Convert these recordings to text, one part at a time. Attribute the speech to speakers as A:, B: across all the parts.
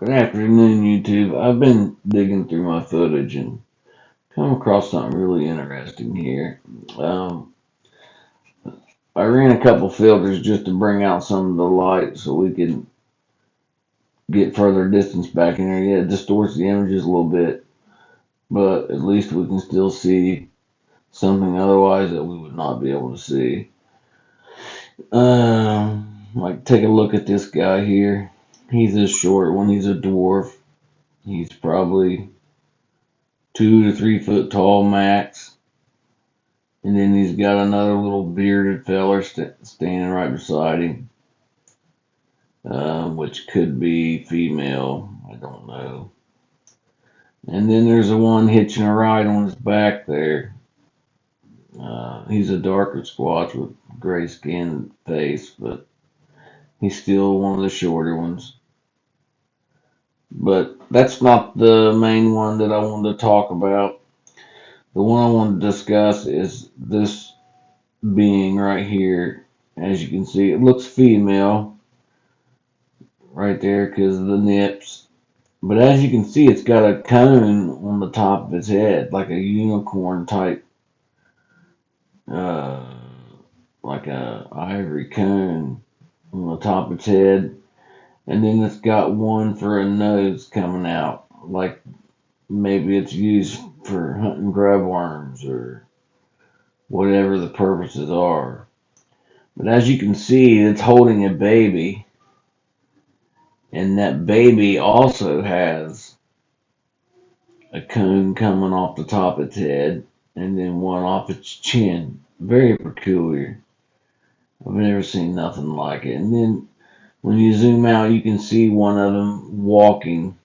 A: Good afternoon, YouTube. I've been digging through my footage and come across something really interesting here. Um, I ran a couple filters just to bring out some of the light so we can get further distance back in there. Yeah, it distorts the images a little bit, but at least we can still see something otherwise that we would not be able to see. Like take a look at this guy here. He's a short one. He's a dwarf. He's probably 2 to 3 foot tall max. And then he's got another little bearded feller standing right beside him, which could be female. I don't know. And then there's the one hitching a ride on his back there. He's a darker squatch with gray skin and face, but he's still one of the shorter ones. But that's not the main one that I wanted to talk about. The one I want to discuss is this being right here. As you can see, it looks female right there because of the nips. But as you can see, it's got a cone on the top of its head, like a unicorn type, uh, like a ivory cone on the top of its head. And then it's got one for a nose coming out, like maybe it's used for hunting grub worms or whatever the purposes are. But as you can see, it's holding a baby, and that baby also has a cone coming off the top of its head and then one off its chin. Very peculiar. I've never seen nothing like it. And then when you zoom out, you can see one of them walking.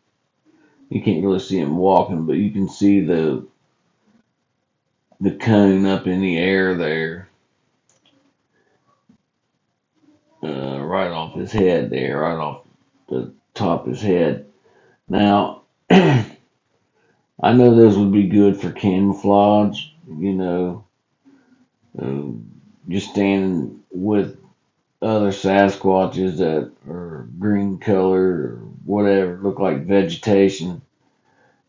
A: You can't really see him walking, but you can see the cone up in the air there, right off his head there, right off the top of his head. Now, I know those would be good for camouflage, you know, uh, just standing with other Sasquatches that are green color or whatever, look like vegetation.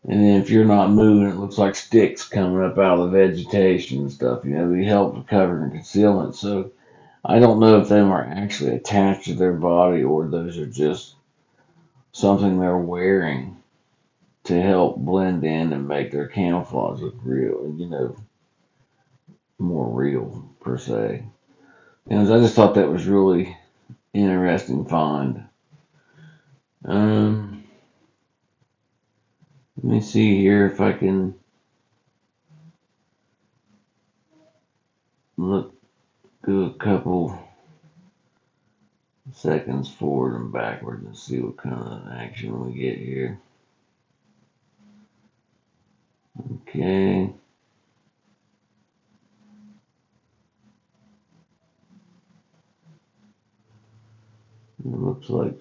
A: And then if you're not moving, it looks like sticks coming up out of the vegetation and stuff. You know, they help with cover and concealment. So I don't know if them are actually attached to their body or those are just something they're wearing to help blend in and make their camouflage look real, you know, more real per se. And I just thought that was really interesting find. Um, Let me see here if I can look do a couple seconds forward and backward and see what kind of action we get here. Okay. It looks like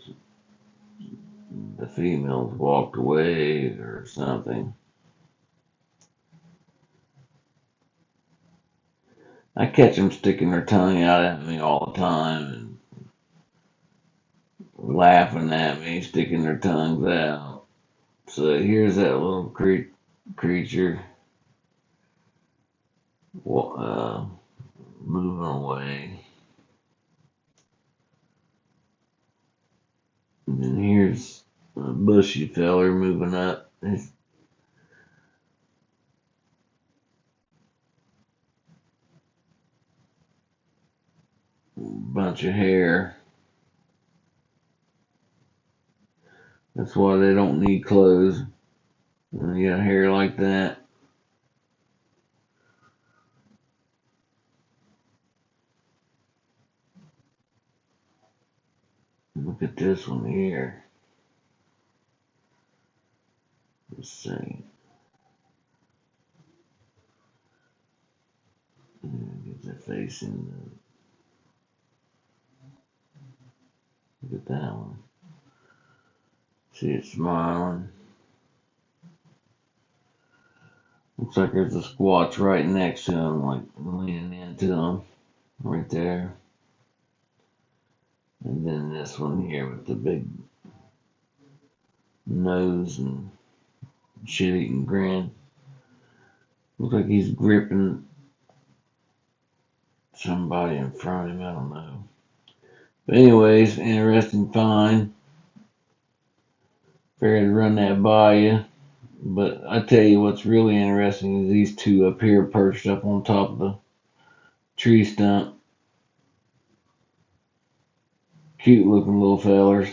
A: the female's walked away or something. I catch them sticking their tongue out at me all the time and laughing at me, sticking their tongues out. So here's that little creature moving away. And then here's a bushy feller moving up. There's a bunch of hair. That's why they don't need clothes. When you got hair like that. Look at this one here. Let's see. Get the face in the. Look at that one. See it smiling. Looks like there's a squatch right next to him, like leaning into him. Right there. And then this one here with the big nose and shit-eating grin. Looks like he's gripping somebody in front of him. I don't know. But anyways, interesting find. Figured to run that by you. But I tell you what's really interesting is these two up here perched up on top of the tree stump. Cute looking little fellers.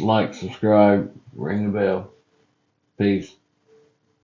A: Like, subscribe, ring the bell. Peace.